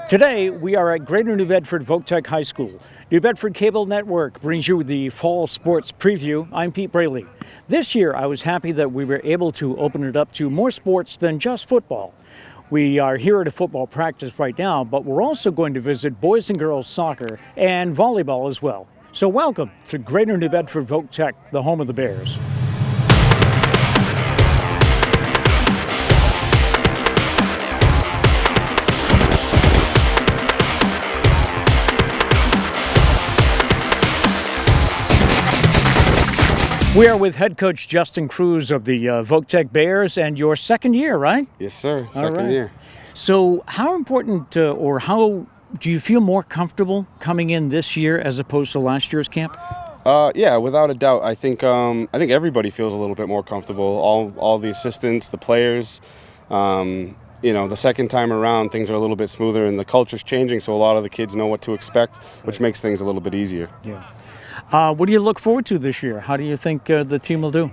Today, we are at Greater New Bedford Vocational High School. New Bedford Cable Network brings you the Fall Sports Preview. I'm Pete Braley. This year, I was happy that we were able to open it up to more sports than just football. We are here at a football practice right now, but we're also going to visit boys and girls soccer and volleyball as well. So welcome to Greater New Bedford Vocational, the home of the Bears. We are with head coach Justin Cruz of the Vocational Bears, and your second year, right? Yes, sir. Second year. So how important or how do you feel more comfortable coming in this year as opposed to last year's camp? Yeah, without a doubt. I think everybody feels a little bit more comfortable. All the assistants, the players. The second time around, things are a little bit smoother, and the culture's changing, so a lot of the kids know what to expect, which makes things a little bit easier. Yeah. What do you look forward to this year? How do you think the team will do?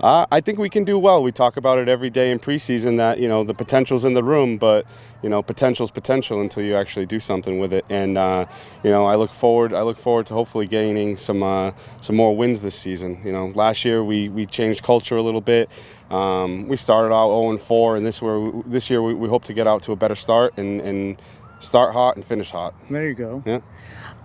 I think we can do well. We talk about it every day in preseason that, the potential's in the room, but, potential's potential until you actually do something with it. And, I look forward to hopefully gaining some more wins this season. Last year we changed culture a little bit. We started out 0-4, and this year we hope to get out to a better start and start hot and finish hot. There you go. Yeah.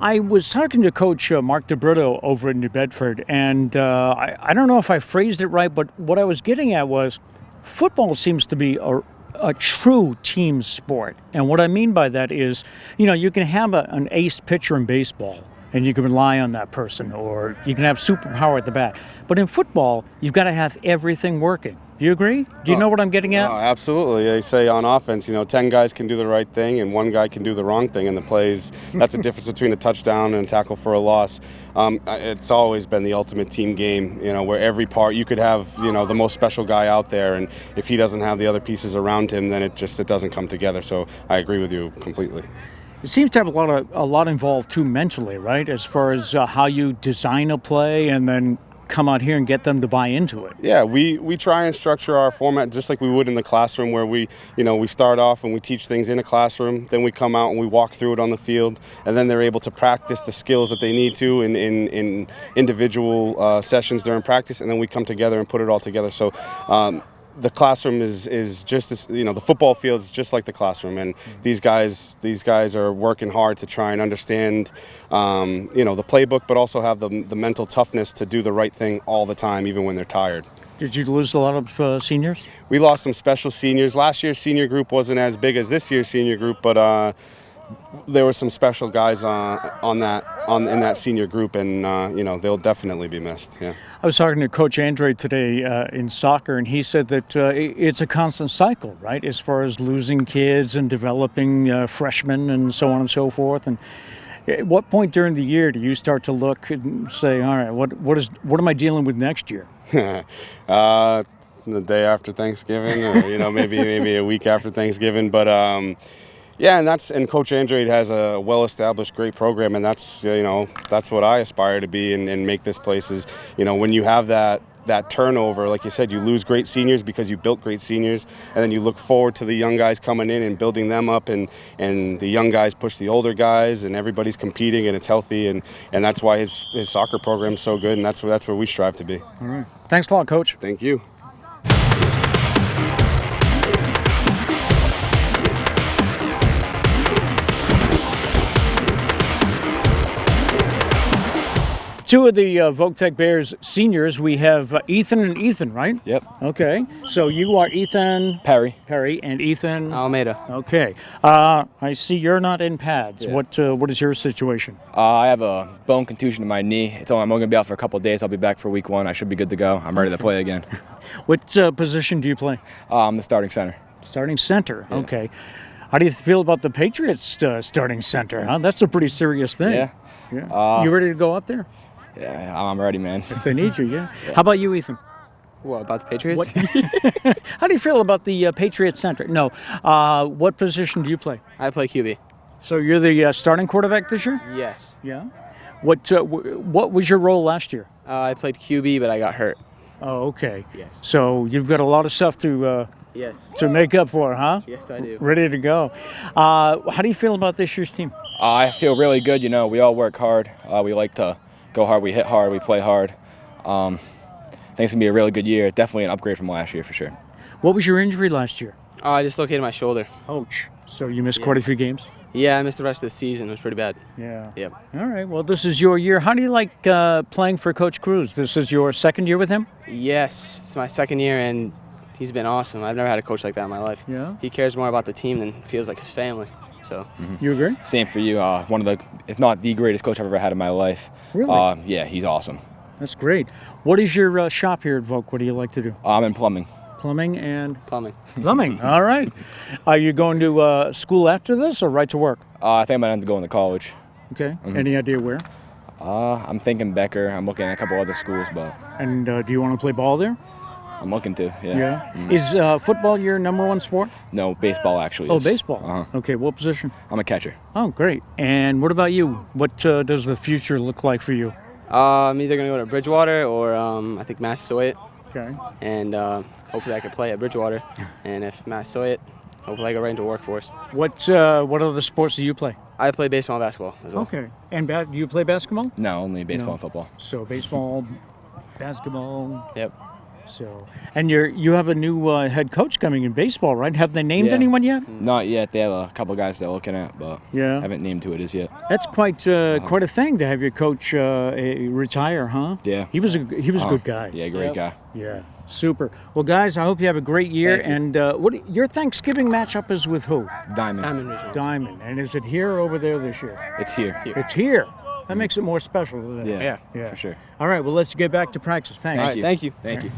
I was talking to Coach Mark DeBrito over in New Bedford, and I don't know if I phrased it right, but what I was getting at was football seems to be a true team sport. And what I mean by that is, you can have an ace pitcher in baseball, and you can rely on that person, or you can have superpower at the bat. But in football, you've got to have everything working. Do you agree? Do you know what I'm getting at? Oh, absolutely. They say on offense, 10 guys can do the right thing and one guy can do the wrong thing in the plays. That's the difference between a touchdown and a tackle for a loss. It's always been the ultimate team game, where every part, you could have, the most special guy out there, and if he doesn't have the other pieces around him, then it doesn't come together. So I agree with you completely. It seems to have a lot involved too mentally, right? As far as how you design a play and then come out here and get them to buy into it. Yeah, we try and structure our format just like we would in the classroom, where we start off and we teach things in a classroom, then we come out and we walk through it on the field, and then they're able to practice the skills that they need to in individual sessions during practice, and then we come together and put it all together. So the classroom is just this, the football field is just like the classroom, and these guys are working hard to try and understand, the playbook, but also have the mental toughness to do the right thing all the time, even when they're tired. Did you lose a lot of seniors? We lost some special seniors. Last year's senior group wasn't as big as this year's senior group, but there were some special guys in that senior group, and they'll definitely be missed. Yeah. I was talking to Coach Andre today in soccer, and he said that it's a constant cycle, right, as far as losing kids and developing freshmen and so on and so forth. And at what point during the year do you start to look and say, all right, what am I dealing with next year? The day after Thanksgiving, or maybe a week after Thanksgiving, but. Yeah, and Coach Andre has a well-established, great program, and that's what I aspire to be and make this place is, when you have that turnover, like you said, you lose great seniors because you built great seniors, and then you look forward to the young guys coming in and building them up, and the young guys push the older guys, and everybody's competing, and it's healthy, and that's why his soccer program's so good, and that's where we strive to be. All right. Thanks a lot, Coach. Thank you. Two of the Vocational Bears seniors, we have Ethan and Ethan, right? Yep. Okay. So you are Ethan Perry, and Ethan Almeida. Okay. I see you're not in pads. Yeah. What is your situation? I have a bone contusion in my knee. I'm only going to be out for a couple of days. I'll be back for week 1. I should be good to go. I'm ready to play again. What position do you play? I'm the starting center. Starting center. Yeah. Okay. How do you feel about the Patriots starting center? Huh? That's a pretty serious thing. Yeah. You ready to go up there? Yeah, I'm ready, man. If they need you, yeah. How about you, Ethan? What, about the Patriots? How do you feel about the Patriots center? No. What position do you play? I play QB. So you're the starting quarterback this year? Yes. Yeah. What was your role last year? I played QB, but I got hurt. Oh, okay. Yes. So you've got a lot of stuff to Yes. to make up for it, huh? Yes, I do. Ready to go. How do you feel about this year's team? I feel really good. You know, we all work hard. We like to go hard. We hit hard. We play hard. I think it's going to be a really good year. Definitely an upgrade from last year for sure. What was your injury last year? I dislocated my shoulder. Ouch. So you missed quite a few games? Yeah, I missed the rest of the season. It was pretty bad. Yeah. Yep. All right. Well, this is your year. How do you like playing for Coach Cruz? This is your second year with him? Yes, it's my second year, and he's been awesome. I've never had a coach like that in my life. Yeah. He cares more about the team than feels like his family. So. You agree? Same for you. One of the, if not the greatest coach I've ever had in my life. Really? Yeah, he's awesome. That's great. What is your shop here at Voc? What do you like to do? I'm in plumbing. Plumbing and Plumbing. plumbing. All right. Are you going to school after this or right to work? I think I'm going to go into college. Okay. Any idea where? I'm thinking Becker. I'm looking at a couple other schools, but And do you want to play ball there? I'm looking to, yeah. Yeah. Is football your number one sport? No, baseball actually Oh, is. baseball. Uh-huh. Okay. What position? I'm a catcher. Oh, great. And what about you? What does the future look like for you? I'm either going to go to Bridgewater or I think Massasoit. Okay. And hopefully I can play at Bridgewater. And if Massasoit, hopefully I go right into workforce. What other sports do you play? I play baseball and basketball as well. Okay. And do you play basketball? No, only baseball No. and football. So baseball, basketball. Yep. So, and you have a new head coach coming in baseball, right? Have they named Yeah. anyone yet? Not yet. They have a couple guys they're looking at, but Yeah. haven't named who it is yet. That's quite a thing to have your coach retire, huh? Yeah. He was a good guy. Yeah, great guy. Yeah. Super. Well, guys, I hope you have a great year. Thank you. And your Thanksgiving matchup is with who? Diamond. Diamond Regional. Diamond. And is it here or over there this year? It's here. It's here. That makes it more special, doesn't it? Yeah, Yeah. for sure. All right. Well, let's get back to practice. Thanks. All right, thank you. Thank you.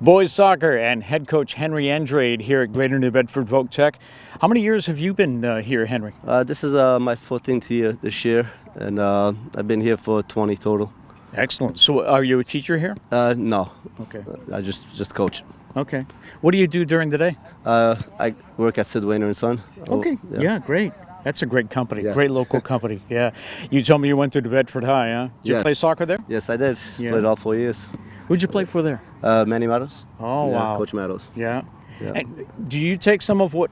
Boys soccer and head coach Henry Andrade here at Greater New Bedford Voc Tech. How many years have you been here, Henry? This is my 14th year this year, and I've been here for 20 total. Excellent. So are you a teacher here? No, Okay. I just coach. Okay. What do you do during the day? I work at Sid Wainer and Son. Okay. Yeah, great. That's a great company, Yeah. great local company. Yeah. You told me you went to the Bedford High, huh? Did you Yes. play soccer there? Yes, I did. Yeah. Played all 4 years. Who'd you play for there? Manny Meadows. Oh, Yeah, wow. Coach Meadows. Yeah. Yeah. And do you take some of what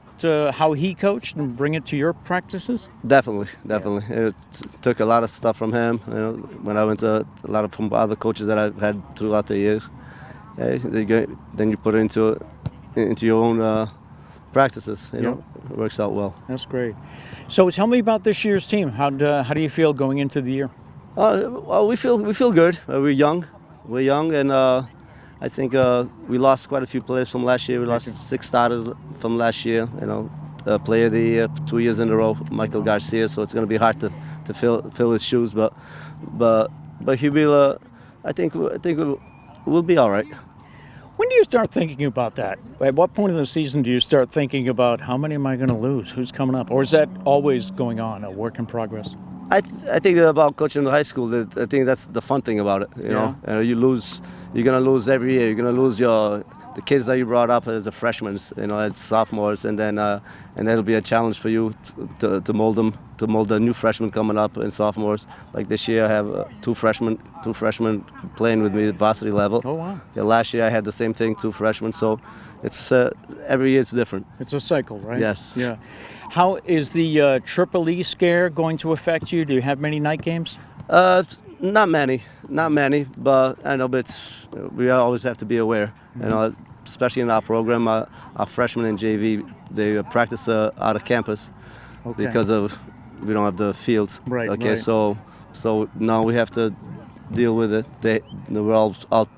how he coached and bring it to your practices? Definitely. It took a lot of stuff from him. You know, when I went to a lot of from other coaches that I've had throughout the years. Then you put it into your own practices. You know, it works out well. That's great. So tell me about this year's team. How do you feel going into the year? Well, we feel good. We're young, and I think we lost quite a few players from last year. We lost 6 starters from last year. You know, player of the year 2 years in a row, Michael Garcia. So it's going to be hard to fill his shoes, but he will. I think we'll be all right. When do you start thinking about that? At what point in the season do you start thinking about how many am I going to lose? Who's coming up? Or is that always going on, a work in progress? I think that about coaching in high school. I think that's the fun thing about it. You know, you're gonna lose every year. You're gonna lose the kids that you brought up as the freshmen, you know, as sophomores, and that'll be a challenge for you to mold them, to mold the new freshmen coming up and sophomores. Like this year, I have two freshmen playing with me at varsity level. Oh wow! Yeah, last year I had the same thing, 2 freshmen. So it's every year it's different. It's a cycle, right? Yes. Yeah. How is the Triple E scare going to affect you? Do you have many night games? Not many, but I know. But we always have to be aware. You know, especially in our program, our freshmen in JV, they practice out of campus because we don't have the fields. Right. Okay. Right. So now we have to deal with it. We're all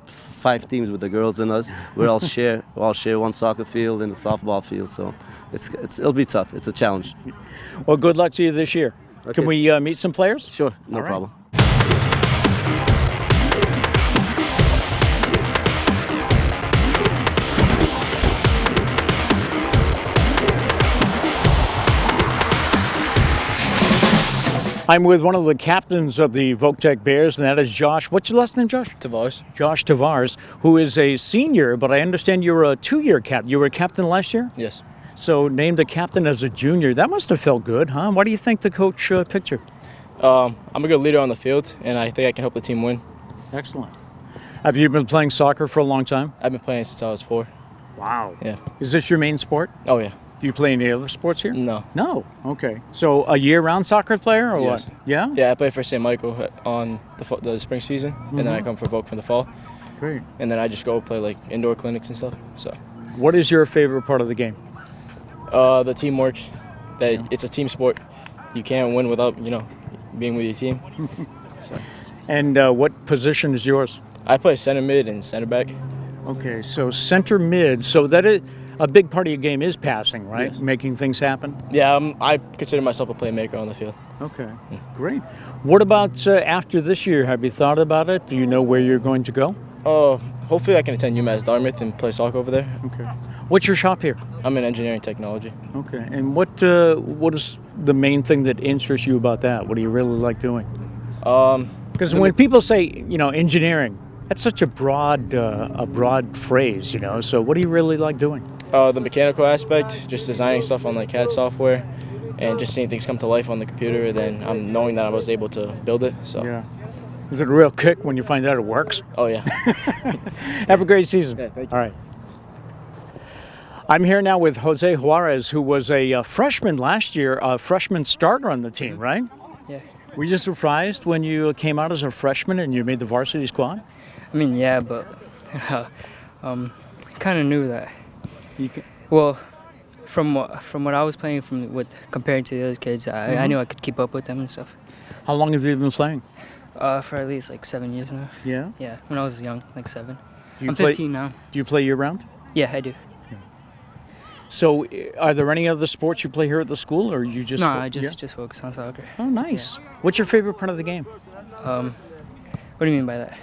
5 teams with the girls and us. We all share one soccer field and a softball field. So it'll be tough. It's a challenge. Well, good luck to you this year. Okay. Can we meet some players? Sure, no All right. problem. I'm with one of the captains of the Voc Bears, and that is Josh. What's your last name, Josh? Tavares. Josh Tavares, who is a senior, but I understand you're a 2-year captain. You were a captain last year? Yes. So named a captain as a junior. That must have felt good, huh? Why do you think the coach picked you? I'm a good leader on the field, and I think I can help the team win. Excellent. Have you been playing soccer for a long time? I've been playing since I was 4. Wow. Yeah. Is this your main sport? Oh, yeah. Do you play any other sports here? No. No. Okay. So a year-round soccer player or Yes. what? Yeah? Yeah, I play for St. Michael on the spring season, and then I come for Voc for the fall. Great. And then I just go play like indoor clinics and stuff. So What is your favorite part of the game? the teamwork, that it's a team sport. You can't win without, being with your team. And what position is yours? I play center mid and center back. Okay, so center mid. So that is a big part of your game is passing, right? Yes. Making things happen. Yeah, I consider myself a playmaker on the field. Okay, great. What about after this year? Have you thought about it? Do you know where you're going to go? Hopefully I can attend UMass Dartmouth and play soccer over there. Okay. What's your shop here? I'm in engineering technology. Okay. And what is the main thing that interests you about that? What do you really like doing? Because when people say, engineering, that's such a broad phrase, So what do you really like doing? The mechanical aspect, just designing stuff on like CAD software, and just seeing things come to life on the computer. Then I'm knowing that I was able to build it. So. Yeah. Is it a real kick when you find out it works? Oh yeah. Have a great season. Yeah, thank you. All right. I'm here now with Jose Juarez, who was a freshman last year, a freshman starter on the team, right? Yeah. Were you surprised when you came out as a freshman and you made the varsity squad? I mean, yeah, but kind of knew that. You Well, from what I was playing comparing to the other kids, I knew I could keep up with them and stuff. How long have you been playing? For at least like 7 years now. Yeah. Yeah, when I was young, like 7. Do you I'm play- 15 now. Do you play year-round? Yeah, I do. So, are there any other sports you play here at the school, or you just? No, I yeah? just focus on soccer. Oh, nice. What's your favorite part of the game? What do you mean by that?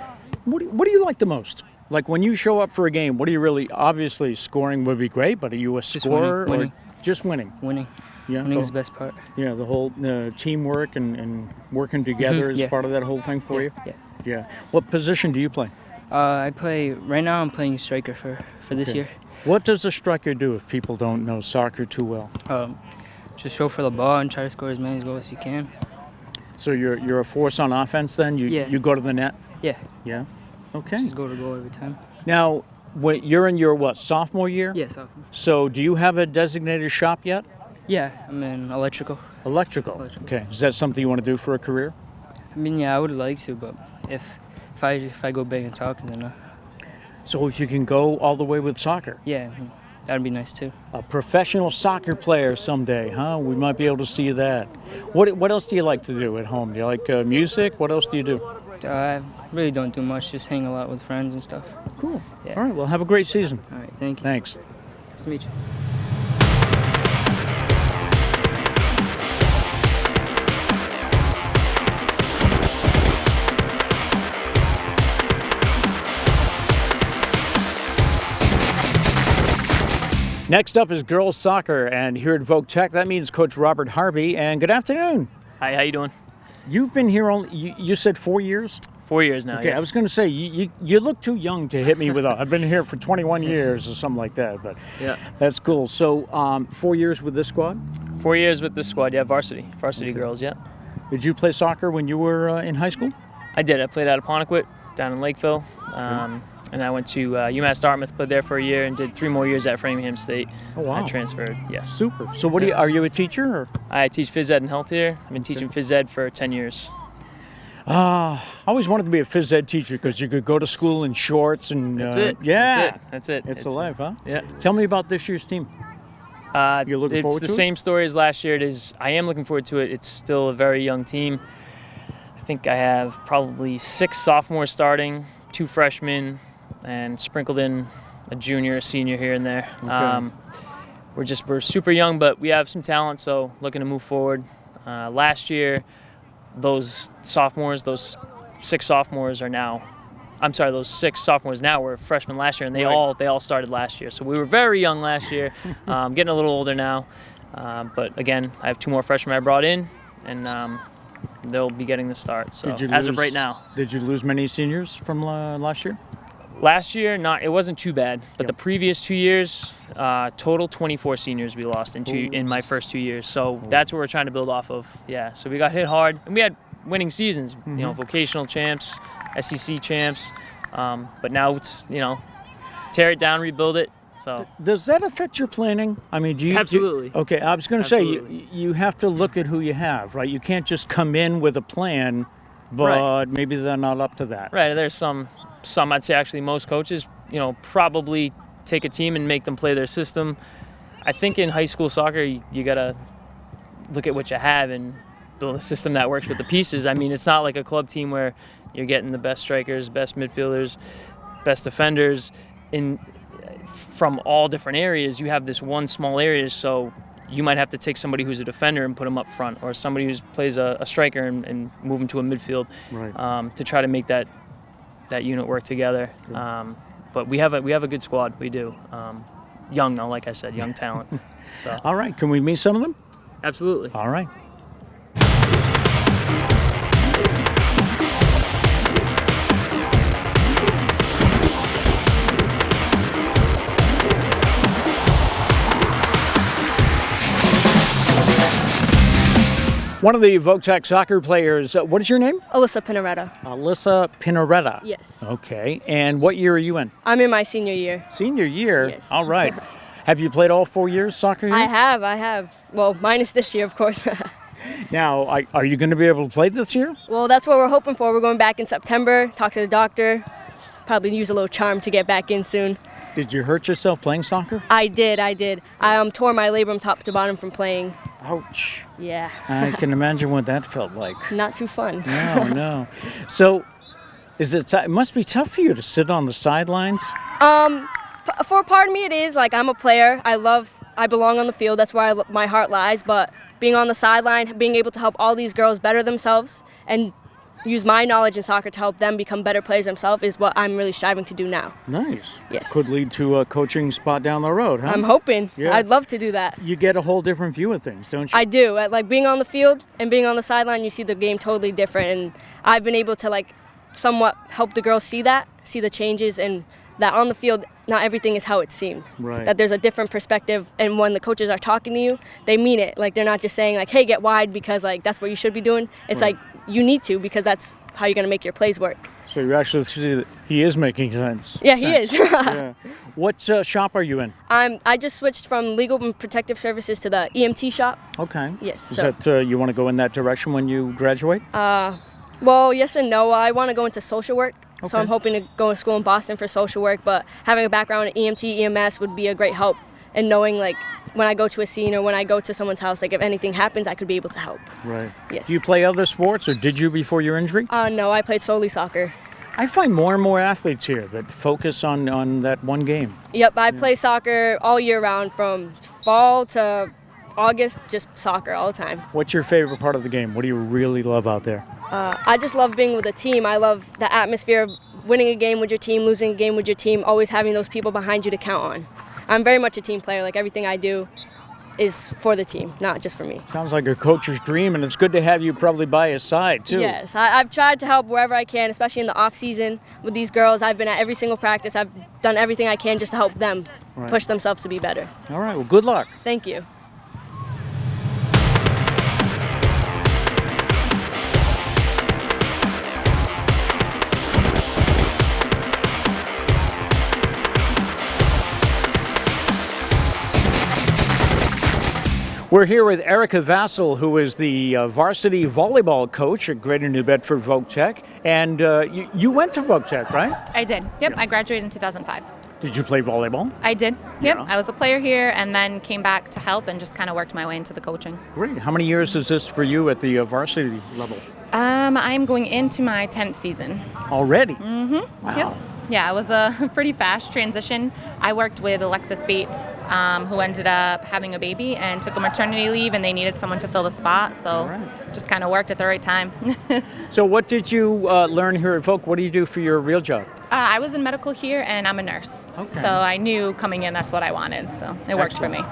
What do you like the most? Like when you show up for a game, what do you really? Obviously, scoring would be great, but are you a scorer winning. or just winning? Winning. Yeah. Winning is the best part. Yeah, the whole teamwork and working together is yeah. part of that whole thing for you. Yeah. Yeah. What position do you play? I play right now. I'm playing striker for this Okay. year. What does a striker do if people don't know soccer too well? Just go for the ball and try to score as many goals as you can. So you're a force on offense then? Yeah. You go to the net? Yeah. Yeah. Okay. Just go to goal every time. Now, when you're in your sophomore year? Yeah, sophomore. So do you have a designated shop yet? Yeah, I'm in electrical. Electrical. Okay. Is that something you want to do for a career? I mean, yeah, I would like to, but if I go big in soccer, then So if you can go all the way with soccer, yeah, that'd be nice too. a professional soccer player someday, huh? We might be able to see that. What else do you like to do at home? Do you like music? What else do you do? I really don't do much, just hang a lot with friends and stuff. Cool. Yeah. All right. Well, have a great season. All right, thank you. Thanks. Nice to meet you. Next up is girls soccer, and here at Voc Tech, that means Coach Robert Harvey. And good afternoon. Hi, how you doing? You've been here only, you said 4 years? 4 years now. Okay, yes. I was going to say, you look too young to hit me with I've been here for 21 years or something like that, but Yeah. that's cool. So 4 years with this squad? 4 years with this squad. Yeah, varsity girls. Yeah. Did you play soccer when you were in high school? I did. I played out of Pontiac down in Lakeville, and I went to UMass Dartmouth. Played there for a year and did 3 more years at Framingham State. Oh, wow. I transferred. Yes. Super. So what are you a teacher? Or? I teach phys ed and health here. I've been teaching phys ed for 10 years. I always wanted to be a phys ed teacher because you could go to school in shorts and That's it. Yeah, That's it. it's a life, huh? Yeah. Tell me about this year's team. You're looking forward to It's the same story as last year. I am looking forward to it. It's still a very young team. I think I have probably 6 sophomores starting, 2 freshmen, and sprinkled in a junior, a senior here and there. Okay. We're super young, but we have some talent, so looking to move forward. Last year, those 6 sophomores now were freshmen last year, and they all started last year. So we were very young last year, getting a little older now. But again, I have 2 more freshmen I brought in, and they'll be getting the start. So Did you as of lose- right now. Did you lose many seniors from last year? Last year, it wasn't too bad, but Yep. the previous 2 years, total 24 seniors we lost in my first 2 years. So that's what we're trying to build off of. Yeah, so we got hit hard, and we had winning seasons. You know, vocational champs, SEC champs, but now it's tear it down, rebuild it. So Does that affect your planning? I mean, do you? Absolutely. Okay, I was going to say Absolutely. you have to look at who you have, right? You can't just come in with a plan, but Right. maybe they're not up to that. right, there's some I'd say actually most coaches, probably take a team and make them play their system. I think in high school soccer, you gotta look at what you have and build a system that works with the pieces. I mean, it's not like a club team where you're getting the best strikers, best midfielders, best defenders from all different areas. You have this one small area, so you might have to take somebody who's a defender and put them up front, or somebody who plays a striker and move them to a midfield, Right. to try to make that unit work together. But we have a good squad. We do. Young though, like I said, young talent. So All right, can we meet some of them? absolutely. All right. One of the Voctech soccer players, what is your name? Alyssa Pinaretta. Alyssa Pinaretta. Yes. Okay, and what year are you in? I'm in my senior year. Senior year? Yes. All right. Have you played all 4 years soccer here? I have. Well, minus this year, of course. Now, are you going to be able to play this year? Well, that's what we're hoping for. We're going back in September, talk to the doctor, probably use a little charm to get back in soon. Did you hurt yourself playing soccer? I did. I tore my labrum top to bottom from playing. Ouch. Yeah. I can imagine what that felt like. Not too fun. No. So, it must be tough for you to sit on the sidelines? For part of me, it is. Like, I'm a player. I belong on the field. That's where my heart lies. But being on the sideline, being able to help all these girls better themselves and use my knowledge in soccer to help them become better players themselves is what I'm really striving to do now. Nice. Yes. Could lead to a coaching spot down the road, huh? I'm hoping. Yeah. I'd love to do that. You get a whole different view of things, don't you? I do. Like being on the field and being on the sideline, you see the game totally different. And I've been able to somewhat help the girls see the changes, and that on the field, not everything is how it seems. Right. That there's a different perspective, and when the coaches are talking to you, they mean it. Like, they're not just saying hey, get wide because that's what you should be doing. It's Right. you need to, because that's how you're gonna make your plays work. So you actually see that he is making sense. Yeah, he is. Yeah. What shop are you in? I just switched from legal and protective services to the EMT shop. Okay. Yes. Is that you want to go in that direction when you graduate? Well, yes and no. I want to go into social work, so Okay. I'm hoping to go to school in Boston for social work, but having a background in EMT, EMS would be a great help, and knowing when I go to a scene or when I go to someone's house, if anything happens, I could be able to help. Right. Yes. Do you play other sports, or did you before your injury? No, I played solely soccer. I find more and more athletes here that focus on that one game. Yep, I play soccer all year round, from fall to August, just soccer all the time. What's your favorite part of the game? What do you really love out there? I just love being with a team. I love the atmosphere of winning a game with your team, losing a game with your team, always having those people behind you to count on. I'm very much a team player. Everything I do is for the team, not just for me. Sounds like a coach's dream, and it's good to have you probably by his side, too. Yes, I've tried to help wherever I can, especially in the off season with these girls. I've been at every single practice. I've done everything I can just to help them push themselves to be better. All right, well, good luck. Thank you. We're here with Erica Vassell, who is the varsity volleyball coach at Greater New Bedford Voctech. And you went to Voctech, right? I did. Yep, I graduated in 2005. Did you play volleyball? I did. Yep, Yeah. I was a player here and then came back to help and just kind of worked my way into the coaching. Great. How many years is this for you at the varsity level? I'm going into my 10th season. Already? Mm-hmm. Wow. Yep. Yeah, it was a pretty fast transition. I worked with Alexis Bates, who ended up having a baby and took a maternity leave, and they needed someone to fill the spot, so just kind of worked at the right time. So what did you learn here at Voc? What do you do for your real job? I was in medical here, and I'm a nurse. Okay. So I knew coming in that's what I wanted, so it worked for me.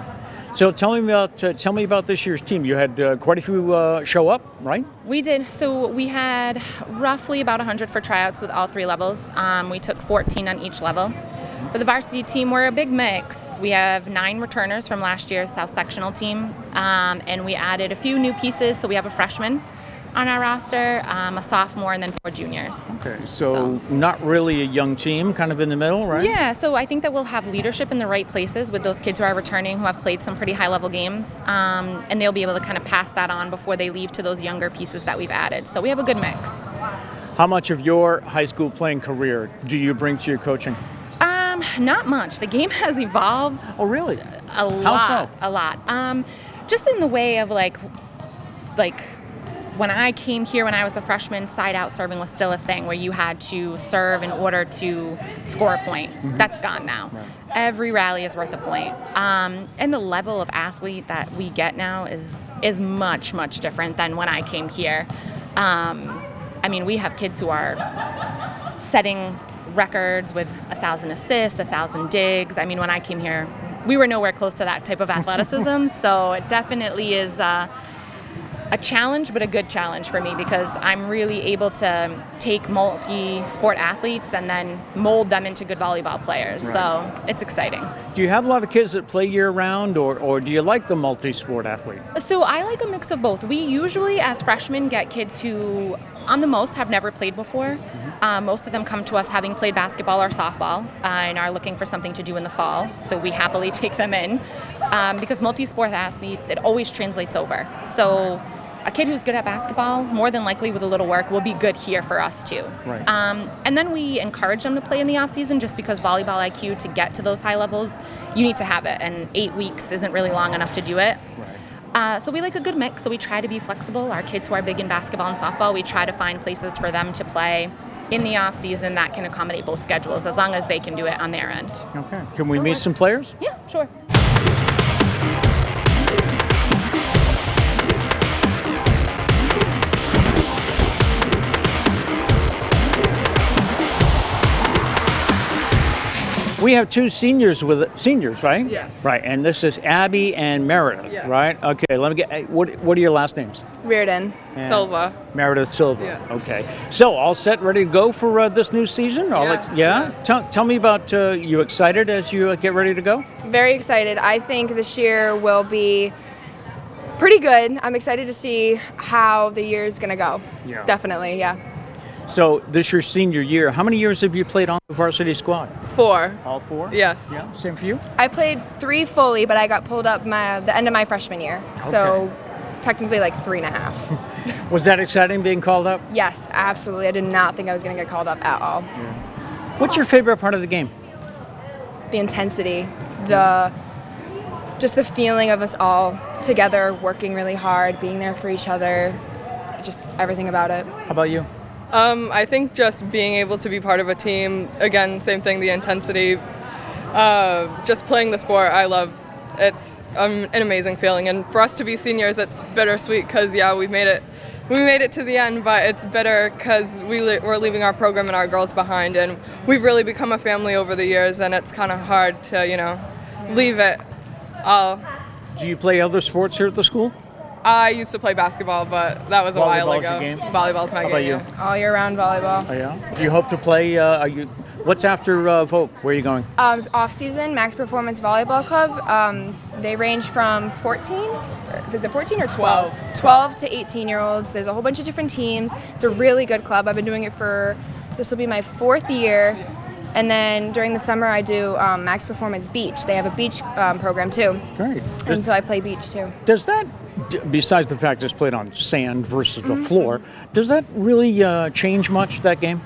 So tell me about this year's team. You had quite a few show up, right? We did. So we had roughly about 100 for tryouts with all 3 levels. We took 14 on each level. For the varsity team, we're a big mix. We have 9 returners from last year's South Sectional team, and we added a few new pieces. So we have a freshman on our roster, a sophomore, and then 4 juniors. Okay, so not really a young team, kind of in the middle, right? Yeah, so I think that we'll have leadership in the right places with those kids who are returning, who have played some pretty high-level games, and they'll be able to kind of pass that on before they leave to those younger pieces that we've added. So we have a good mix. How much of your high school playing career do you bring to your coaching? Not much. The game has evolved. Oh, really? A lot. How so? A lot. Just in the way of like when I came here when I was a freshman, side-out serving was still a thing where you had to serve in order to score a point. Mm-hmm. That's gone now. Right. Every rally is worth a point. And the level of athlete that we get now is much, much different than when I came here. I mean, we have kids who are setting records with 1,000 assists, 1,000 digs. I mean, when I came here, we were nowhere close to that type of athleticism. So it definitely is a challenge, but a good challenge for me because I'm really able to take multi-sport athletes and then mold them into good volleyball players. Right. So it's exciting. Do you have a lot of kids that play year-round, or do you like the multi-sport athlete? So I like a mix of both. We usually, as freshmen, get kids who, on the most, have never played before. Mm-hmm. Most of them come to us having played basketball or softball and are looking for something to do in the fall. So we happily take them in because multi-sport athletes, it always translates over. So a kid who's good at basketball, more than likely with a little work, will be good here for us too. Right. And then we encourage them to play in the off season just because volleyball IQ, to get to those high levels, you need to have it. And 8 weeks isn't really long enough to do it. Right. So we like a good mix. So we try to be flexible. Our kids who are big in basketball and softball, we try to find places for them to play in the off season that can accommodate both schedules as long as they can do it on their end. Okay. Can we meet some players? Yeah, sure. We have 2 seniors, right? Yes. Right, and this is Abby and Meredith, yes. Right? Okay, let me get, what are your last names? Reardon. And Silva. Meredith Silva. Yes. Okay. So, all set, ready to go for this new season? Yes. Yeah? Tell me about, you excited as you get ready to go? Very excited. I think this year will be pretty good. I'm excited to see how the year is going to go. Yeah. Definitely, yeah. So, this your senior year. How many years have you played on the varsity squad? 4. All 4? Yes. Yeah, same for you? I played 3 fully, but I got pulled up the end of my freshman year. Okay. So technically like 3.5. Was that exciting being called up? Yes, absolutely. I did not think I was going to get called up at all. Yeah. What's your favorite part of the game? The intensity, just the feeling of us all together, working really hard, being there for each other, just everything about it. How about you? I think just being able to be part of a team, again, same thing, the intensity, just playing the sport, I love. It's an amazing feeling, and for us to be seniors, it's bittersweet because, yeah, we made it to the end, but it's bitter because we're leaving our program and our girls behind, and we've really become a family over the years, and it's kind of hard to, leave it all. Do you play other sports here at the school? I used to play basketball, but that was a while ago. Volleyball's your game? Volleyball's my game. game. How about you? All year round volleyball. Oh, yeah? Do you hope to play, what's after Voc? Where are you going? It's off season, Max Performance Volleyball Club. They range from 14, is it 14 or 12? 12 to 18-year-olds. There's a whole bunch of different teams. It's a really good club. I've been doing it this will be my 4th year. And then during the summer, I do Max Performance Beach. They have a beach program too. Great. And so I play beach too. Does that, besides the fact it's played on sand versus the floor, does that really change much, that game?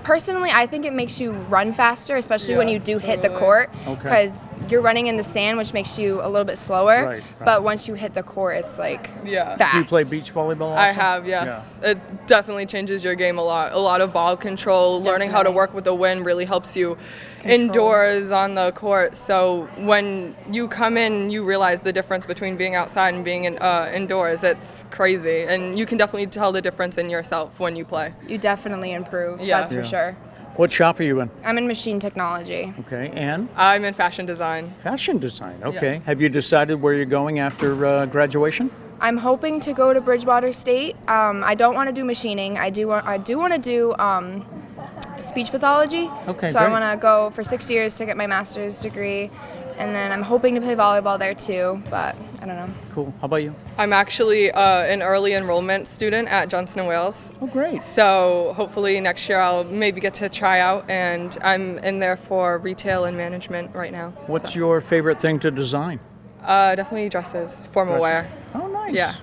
Personally, I think it makes you run faster, especially when you do hit the court, because you're running in the sand, which makes you a little bit slower. Right. But once you hit the court, it's like fast. Do you play beach volleyball also? I have, yes. Yeah. It definitely changes your game a lot. A lot of ball control, learning how to work with the wind really helps you indoors on the court. So when you come in, you realize the difference between being outside and being indoors. It's crazy. And you can definitely tell the difference in yourself when you play. You definitely improve, that's for sure. What shop are you in? I'm in machine technology. Okay, and? I'm in fashion design. Fashion design, okay. Yes. Have you decided where you're going after graduation? I'm hoping to go to Bridgewater State. I don't want to do machining. I do want to do speech pathology. Okay, so I great. want to go for 6 years to get my master's degree, and then I'm hoping to play volleyball there too. But I don't know. Cool. How about you? I'm actually an early enrollment student at Johnson & Wales. Oh, great. So hopefully next year I'll maybe get to try out, and I'm in there for retail and management right now. What's your favorite thing to design? Definitely dresses, formal wear. Oh, nice. Yeah.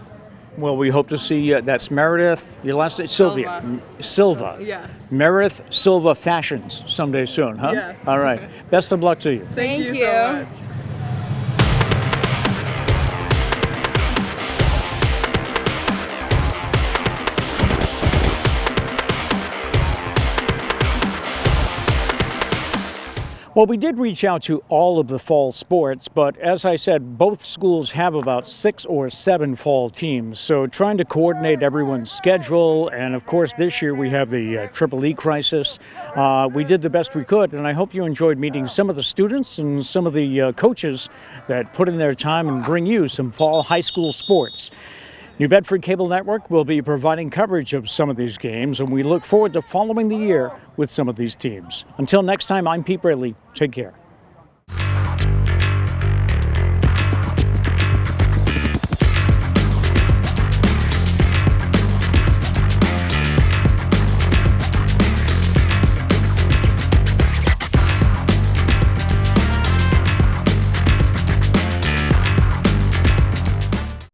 Well, we hope to see, that's Meredith, your last name, Sylvia. Silva. Yes. Meredith Silva Fashions someday soon, huh? Yes. All right. Best of luck to you. Thank you so much. Well, we did reach out to all of the fall sports, but as I said, both schools have about 6 or 7 fall teams. So trying to coordinate everyone's schedule, and of course this year we have the Triple E crisis. We did the best we could, and I hope you enjoyed meeting some of the students and some of the coaches that put in their time and bring you some fall high school sports. New Bedford Cable Network will be providing coverage of some of these games, and we look forward to following the year with some of these teams. Until next time, I'm Pete Braley. Take care.